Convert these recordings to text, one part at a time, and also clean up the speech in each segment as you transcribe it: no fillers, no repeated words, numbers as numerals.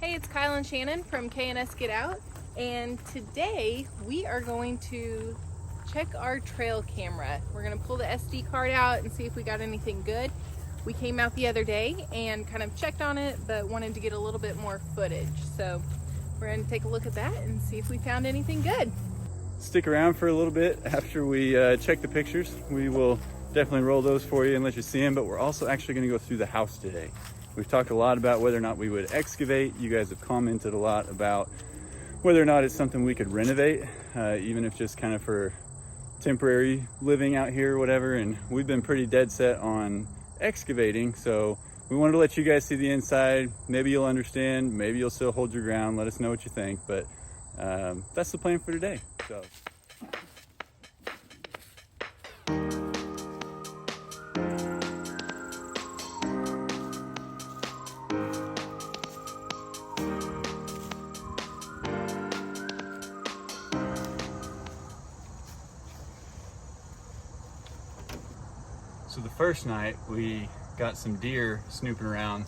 Hey, it's Kyle and Shannon from K&S Get Out, and today we are going to check our trail camera. We're going to pull the SD card out and see if we got anything good. We came out the other day and kind of checked on it, but wanted to get a little bit more footage. So we're going to take a look at that and see if we found anything good. Stick around for a little bit after we check the pictures. We will definitely roll those for you and let you see them, but we're also actually going to go through the house today. We've talked a lot about whether or not we would excavate. You guys have commented a lot about whether or not it's something we could renovate, even if just kind of for temporary living out here or whatever. And we've been pretty dead set on excavating. So we wanted to let you guys see the inside. Maybe you'll understand, maybe you'll still hold your ground. Let us know what you think, but that's the plan for today. So the first night we got some deer snooping around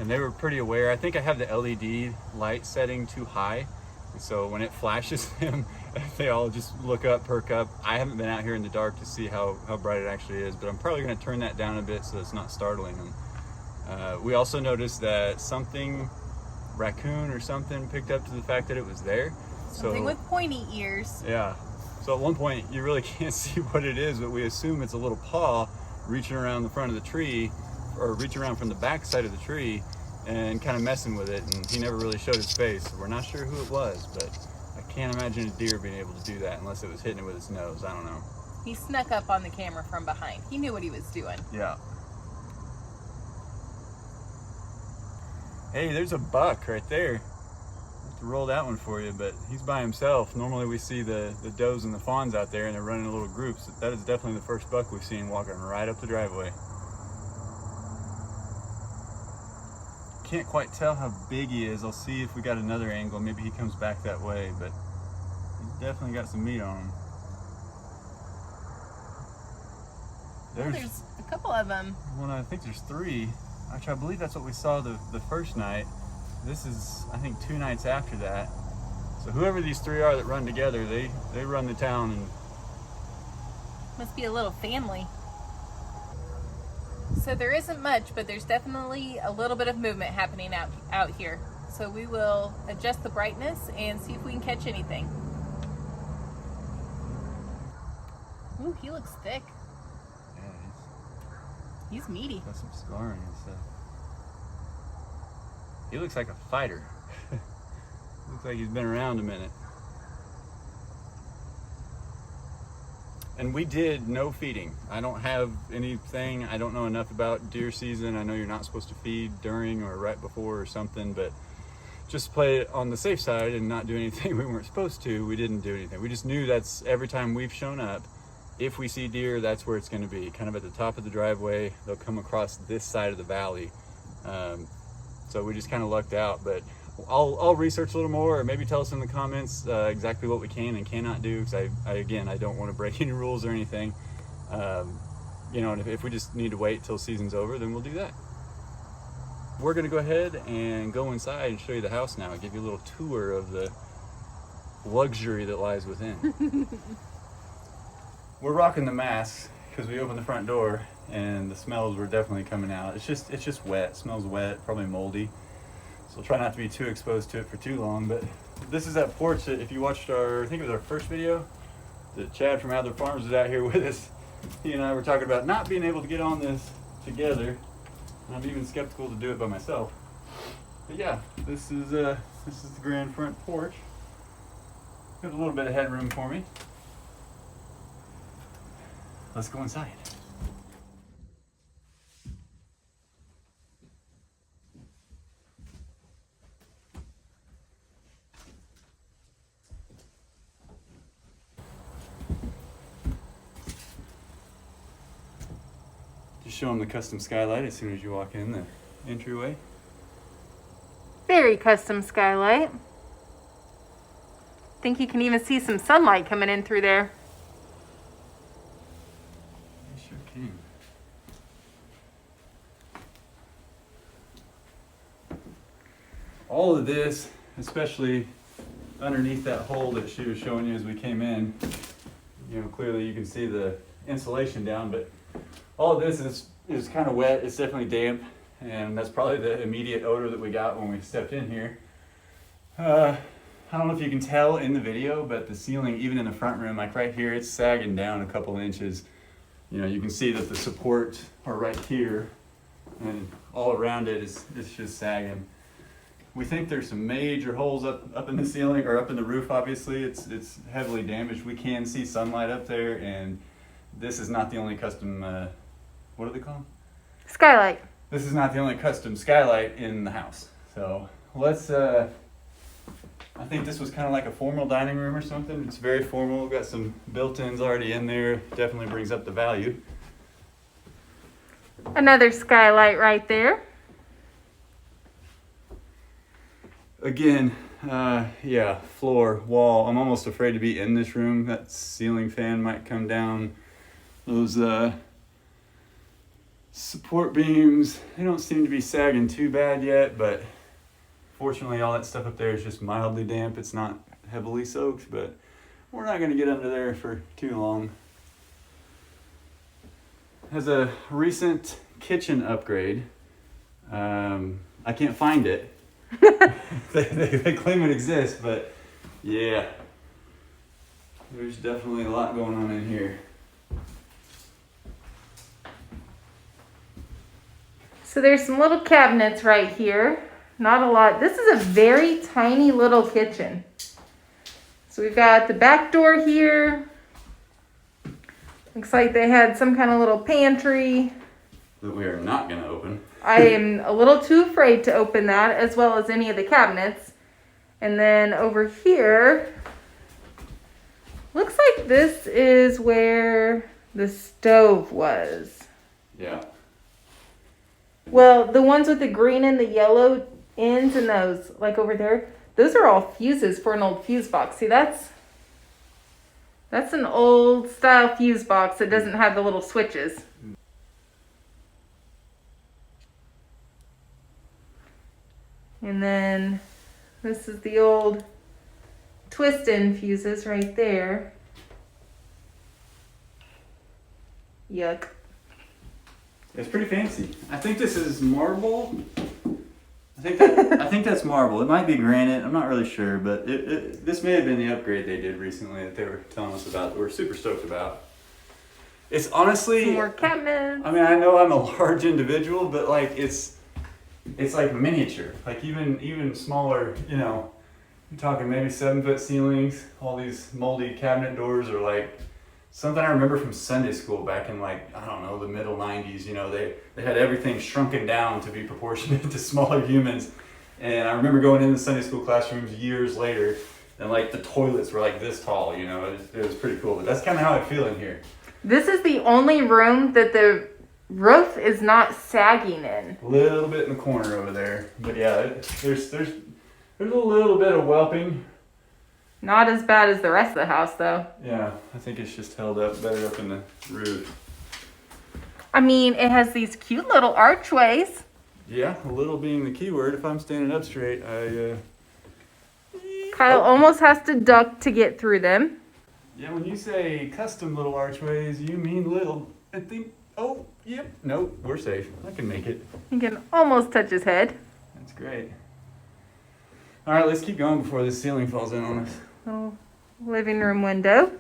and they were pretty aware. I think I have the LED light setting too high. And so when it flashes them, they all just look up, perk up. I haven't been out here in the dark to see how bright it actually is, but I'm probably gonna turn that down a bit so it's not startling them. We also noticed that raccoon or something picked up to the fact that it was there. Something with pointy ears. Yeah. So at one point you really can't see what it is, but we assume it's a little paw reaching around the front of the tree or reaching around from the back side of the tree and kind of messing with it, and he never really showed his face. So we're not sure who it was, but I can't imagine a deer being able to do that unless it was hitting it with its nose. I don't know. He snuck up on the camera from behind. He knew what he was doing. Yeah. Hey, there's a buck right there. I have to roll that one for you, but he's by himself. Normally we see the does and the fawns out there and they're running in little groups. That is definitely the first buck we've seen walking right up the driveway. Can't quite tell how big he is. I'll see if we got another angle. Maybe he comes back that way, but he's definitely got some meat on him. There's a couple of them. Well, I think there's three. Actually, I believe that's what we saw the first night. This is, I think, 2 nights after that. So whoever these three are that run together, they run the town. And must be a little family. So there isn't much, but there's definitely a little bit of movement happening out here. So we will adjust the brightness and see if we can catch anything. Ooh, he looks thick. yeah, He's meaty. got some scarring and stuff. He looks like a fighter. Looks like he's been around a minute. And we did no feeding. I don't have anything. I don't know enough about deer season. I know you're not supposed to feed during or right before or something, but just play it on the safe side and not do anything we weren't supposed to. We didn't do anything. We just knew that's every time we've shown up, if we see deer, that's where it's gonna be, kind of at the top of the driveway. They'll come across this side of the valley. So we just kind of lucked out, but I'll research a little more, or maybe tell us in the comments exactly what we can and cannot do, because I don't want to break any rules or anything. You know, and if we just need to wait till season's over, then we'll do that. We're gonna go ahead and go inside and show you the house now and give you a little tour of the luxury that lies within. We're rocking the masks because we opened the front door and the smells were definitely coming out. It's just wet. It smells wet, probably moldy. So try not to be too exposed to it for too long. But this is that porch that if you watched I think it was our first video, that Chad from Adler Farms is out here with us. He and I were talking about not being able to get on this together. And I'm even skeptical to do it by myself. But yeah, this is the grand front porch. Got a little bit of headroom for me. Let's go inside. Just show them the custom skylight as soon as you walk in the entryway. Very custom skylight. Think you can even see some sunlight coming in through there. I sure can. all of this, especially underneath that hole that she was showing you as we came in, you know, clearly you can see the insulation down, but all of this is kind of wet. It's definitely damp, and that's probably the immediate odor that we got when we stepped in here. I don't know if you can tell in the video, but the ceiling, even in the front room, like right here, it's sagging down a couple inches. You know, you can see that the supports are right here, and all around it it's just sagging. We think there's some major holes up in the ceiling, or up in the roof, obviously. It's heavily damaged. We can see sunlight up there, and this is not the only custom, what do they call them? Skylight. This is not the only custom skylight in the house. So let's, I think this was kind of like a formal dining room or something. It's very formal. We've got some built-ins already in there. Definitely brings up the value. Another skylight right there. Again, yeah, floor, wall. I'm almost afraid to be in this room. That ceiling fan might come down. Those support beams, they don't seem to be sagging too bad yet, but fortunately all that stuff up there is just mildly damp. It's not heavily soaked, but we're not going to get under there for too long. Has a recent kitchen upgrade. I can't find it. they claim it exists, but yeah, there's definitely a lot going on in here. So there's some little cabinets right here. Not a lot. This is a very tiny little kitchen. So we've got the back door here. Looks like they had some kind of little pantry. That we are not going to open. I am a little too afraid to open that, as well as any of the cabinets. And then over here, looks like this is where the stove was. Yeah. Well, the ones with the green and the yellow ends and those, like over there, those are all fuses for an old fuse box. See, that's an old style fuse box that doesn't have the little switches. And then this is the old twist-in fuses right there. Yuck. It's pretty fancy. I think this is marble. I think that's marble. It might be granite. I'm not really sure, but this may have been the upgrade they did recently that they were telling us about, that we're super stoked about. It's honestly... Some more cabinets. I mean, I know I'm a large individual, but like it's like miniature. Like even smaller, you know, you're talking maybe 7-foot ceilings. All these moldy cabinet doors are like something I remember from Sunday school back in, like, I don't know, the middle 90s. You know, they had everything shrunken down to be proportionate to smaller humans. And I remember going into Sunday school classrooms years later, and like the toilets were like this tall, you know. It was pretty cool. But that's kind of how I feel in here. This is the only room that the roof is not sagging in. A little bit in the corner over there. But yeah, there's a little bit of whelping. Not as bad as the rest of the house, though. Yeah, I think it's just held up better up in the roof. I mean, it has these cute little archways. Yeah, a little being the key word. If I'm standing up straight, Kyle almost has to duck to get through them. Yeah, when you say custom little archways, you mean little. I think. Oh, yep. Nope, we're safe. I can make it. You can almost touch his head. That's great. All right, let's keep going before this ceiling falls in on us. Little living room window.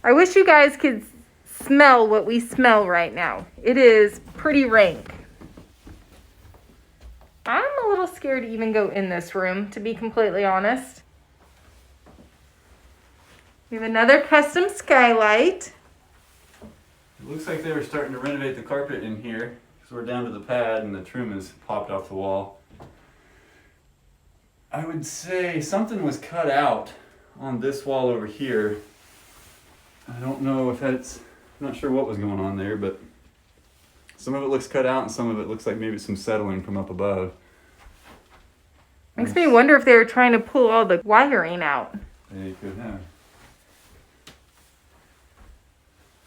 I wish you guys could smell what we smell right now. It is pretty rank. I'm a little scared to even go in this room, to be completely honest. We have another custom skylight. It looks like they were starting to renovate the carpet in here, because we're down to the pad and the trim has popped off the wall. I would say something was cut out on this wall over here. I don't know if that's, I'm not sure what was going on there, but some of it looks cut out and some of it looks like maybe some settling from up above. Makes me wonder if they were trying to pull all the wiring out. They could have.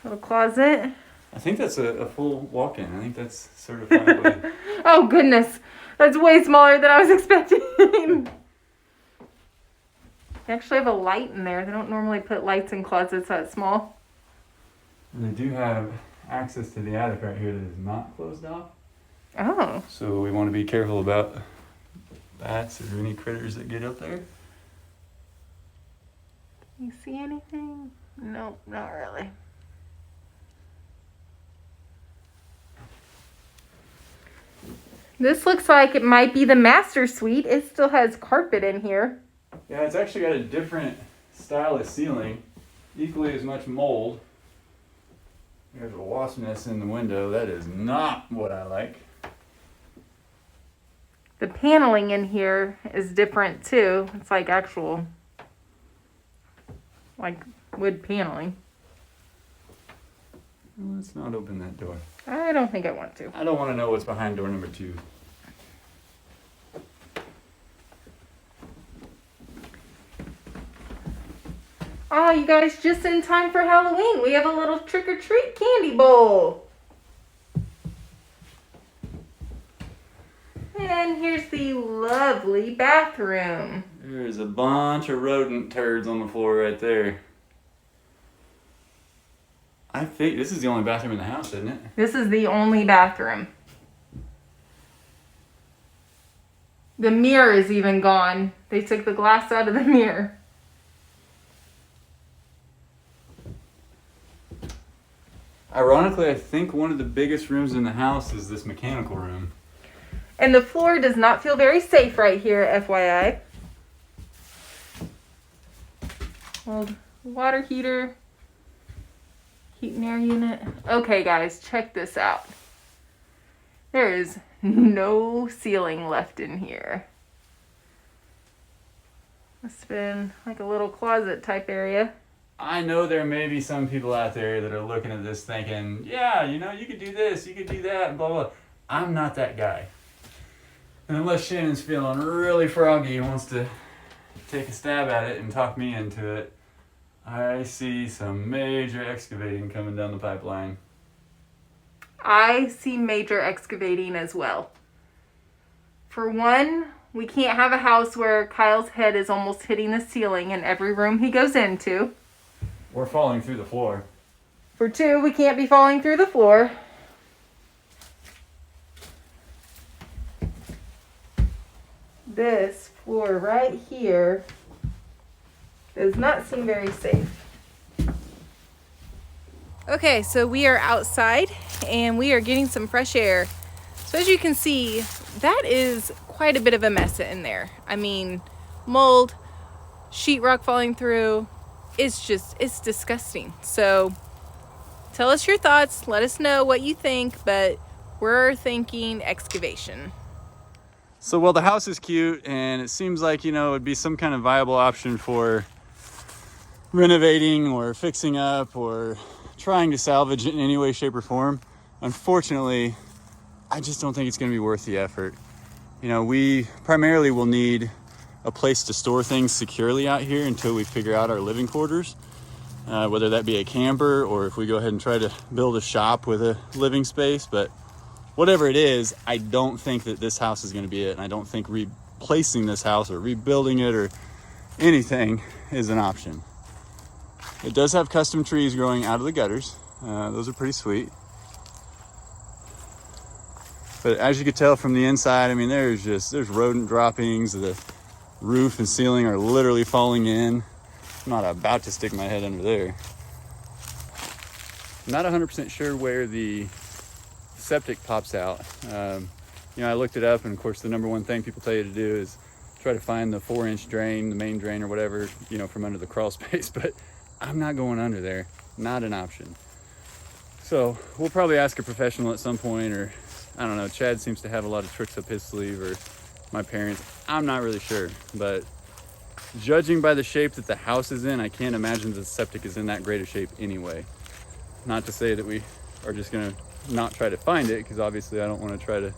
Little closet. I think that's a full walk-in. I think that's certifiably. Oh, Oh goodness, that's way smaller than I was expecting. They actually have a light in there. They don't normally put lights in closets that small. And they do have access to the attic right here that is not closed off. Oh. So we want to be careful about bats or any critters that get up there. You see anything? Nope, not really. This looks like it might be the master suite. It still has carpet in here. Yeah, it's actually got a different style of ceiling, equally as much mold. There's a wasp nest in the window. That is not what I like. The paneling in here is different too. It's like actual, like wood paneling. Let's not open that door. I don't think I want to. I don't want to know what's behind door number 2. Oh, you guys, just in time for Halloween. We have a little trick-or-treat candy bowl. And here's the lovely bathroom. There's a bunch of rodent turds on the floor right there. I think this is the only bathroom in the house, isn't it? This is the only bathroom. The mirror is even gone. They took the glass out of the mirror. Ironically, I think one of the biggest rooms in the house is this mechanical room. And the floor does not feel very safe right here, FYI. Old water heater. Heat and air unit. Okay, guys, check this out. There is no ceiling left in here. Must have been like a little closet type area. I know there may be some people out there that are looking at this thinking, yeah, you know, you could do this, you could do that, and blah, blah. I'm not that guy. And unless Shannon's feeling really froggy and wants to take a stab at it and talk me into it, I see some major excavating coming down the pipeline. I see major excavating as well. For one, we can't have a house where Kyle's head is almost hitting the ceiling in every room he goes into. We're falling through the floor. For two, we can't be falling through the floor. This floor right here does not seem very safe. Okay, so we are outside and we are getting some fresh air. So as you can see, that is quite a bit of a mess in there. I mean, mold, sheetrock falling through. It's disgusting. So tell us your thoughts. Let us know what you think, but we're thinking excavation. So, well, the house is cute and it seems like, you know, it would be some kind of viable option for renovating or fixing up or trying to salvage it in any way, shape, or form. Unfortunately, I just don't think it's going to be worth the effort. You know, we primarily will need a place to store things securely out here until we figure out our living quarters, whether that be a camper or if we go ahead and try to build a shop with a living space. But whatever it is, I don't think that this house is going to be it. And I don't think replacing this house or rebuilding it or anything is an option. It does have custom trees growing out of the gutters. Those are pretty sweet. But as you can tell from the inside, I mean, there's rodent droppings. The roof and ceiling are literally falling in. I'm not about to stick my head under there. I'm not 100% sure where the septic pops out. You know, I looked it up, and of course the number one thing people tell you to do is try to find the 4-inch drain, the main drain or whatever, you know, from under the crawl space. But I'm not going under there. Not an option. So we'll probably ask a professional at some point, or I don't know, Chad seems to have a lot of tricks up his sleeve, or my parents. I'm not really sure, but judging by the shape that the house is in, I can't imagine that the septic is in that great a shape anyway. Not to say that we are just gonna not try to find it, because obviously I don't want to try to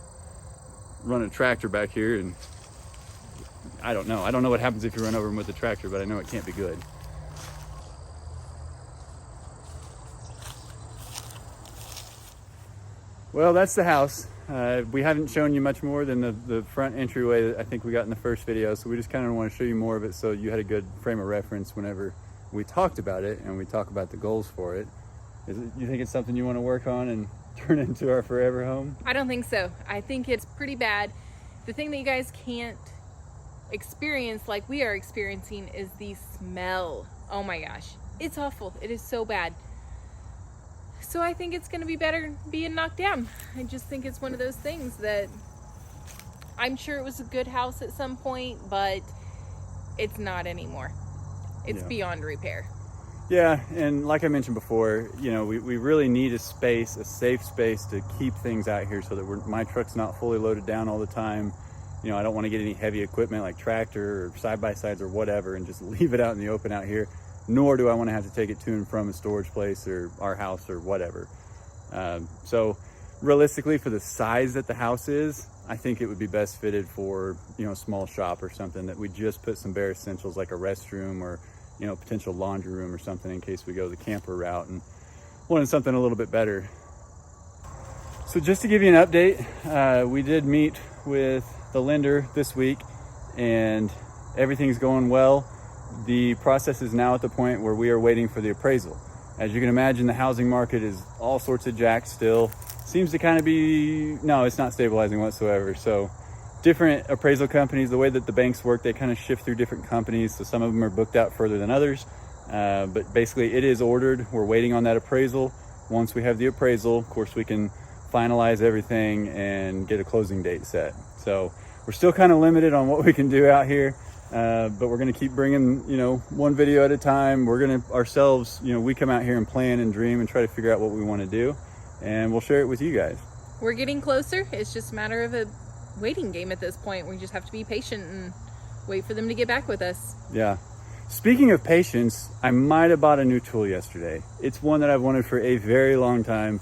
run a tractor back here, and I don't know what happens if you run over them with a tractor, but I know it can't be good. Well, that's the house. We haven't shown you much more than the front entryway that I think we got in the first video, so we just kind of want to show you more of it so you had a good frame of reference whenever we talked about it and we talk about the goals for it. You think it's something you want to work on and turn into our forever home? I don't think so. I think it's pretty bad. The thing that you guys can't experience like we are experiencing is the smell. Oh my gosh, it's awful. It is so bad. So I think it's going to be better being knocked down. I just think it's one of those things that I'm sure it was a good house at some point, but it's not anymore. It's beyond repair. Yeah, and like I mentioned before, you know, we really need a space, a safe space to keep things out here so that my truck's not fully loaded down all the time. You know, I don't want to get any heavy equipment like tractor or side-by-sides or whatever and just leave it out in the open out here, nor do I want to have to take it to and from a storage place or our house or whatever. So realistically, for the size that the house is, I think it would be best fitted for, you know, a small shop or something that we just put some bare essentials like a restroom or, you know, potential laundry room or something in case we go the camper route and wanted something a little bit better. So just to give you an update, we did meet with the lender this week and everything's going well. The process is now at the point where we are waiting for the appraisal. As you can imagine, the housing market is all sorts of jacked still. Seems to kind of be, no, it's not stabilizing whatsoever. So different appraisal companies, the way that the banks work, they kind of shift through different companies. So some of them are booked out further than others. But basically it is ordered. We're waiting on that appraisal. Once we have the appraisal, of course, we can finalize everything and get a closing date set. So we're still kind of limited on what we can do out here. But we're going to keep bringing, you know, one video at a time. We're going to ourselves, you know, we come out here and plan and dream and try to figure out what we want to do, and we'll share it with you guys. We're getting closer. It's just a matter of a waiting game at this point. We just have to be patient and wait for them to get back with us. Yeah. Speaking of patience, I might have bought a new tool yesterday. It's one that I've wanted for a very long time,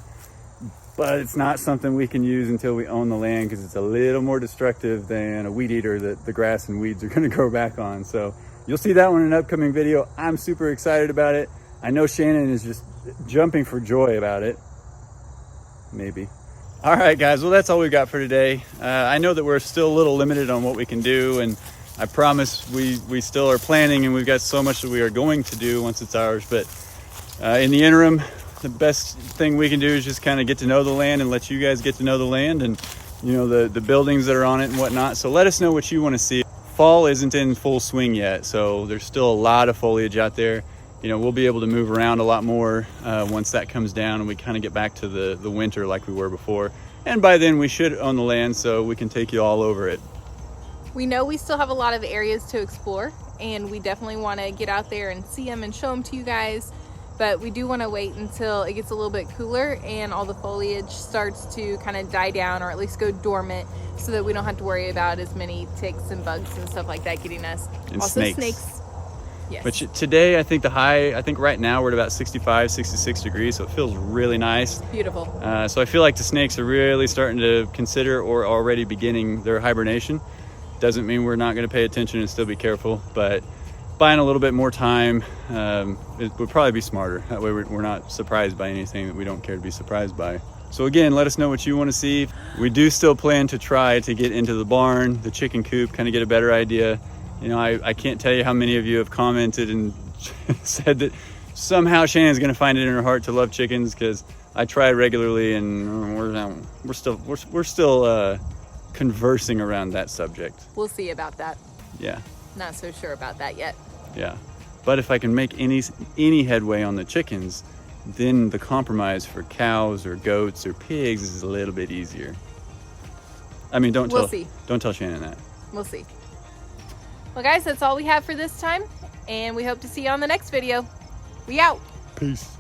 but it's not something we can use until we own the land because it's a little more destructive than a weed eater that the grass and weeds are going to grow back on. So you'll see that one in an upcoming video. I'm super excited about it. I know Shannon is just jumping for joy about it. Maybe. All right, guys. Well, that's all we've got for today. I know that we're still a little limited on what we can do, and I promise we still are planning, and we've got so much that we are going to do once it's ours. But in the interim, the best thing we can do is just kind of get to know the land and let you guys get to know the land and, you know, the buildings that are on it and whatnot. So let us know what you want to see. Fall isn't in full swing yet, so there's still a lot of foliage out there. You know, we'll be able to move around a lot more once that comes down and we kind of get back to the winter like we were before. And by then we should own the land, so we can take you all over it. We know we still have a lot of areas to explore, and we definitely want to get out there and see them and show them to you guys. But we do want to wait until it gets a little bit cooler and all the foliage starts to kind of die down or at least go dormant, so that we don't have to worry about as many ticks and bugs and stuff like that getting us. And also snakes. Yes. But today, I think the high, right now we're at about 65, 66 degrees, so it feels really nice. Beautiful. So I feel like the snakes are really starting to consider or already beginning their hibernation. Doesn't mean we're not going to pay attention and still be careful, but buying a little bit more time, it would probably be smarter. That way we're not surprised by anything that we don't care to be surprised by. So again, let us know what you want to see. We do still plan to try to get into the barn, the chicken coop, kind of get a better idea. You know, I can't tell you how many of you have commented and said that somehow Shannon's going to find it in her heart to love chickens, because I try regularly and we're still conversing around that subject. We'll see about that. Yeah. Not so sure about that yet. Yeah. But if I can make any headway on the chickens, then the compromise for cows or goats or pigs is a little bit easier. I mean, don't tell Shannon that. We'll see. Well, guys, that's all we have for this time, and we hope to see you on the next video. We out. Peace.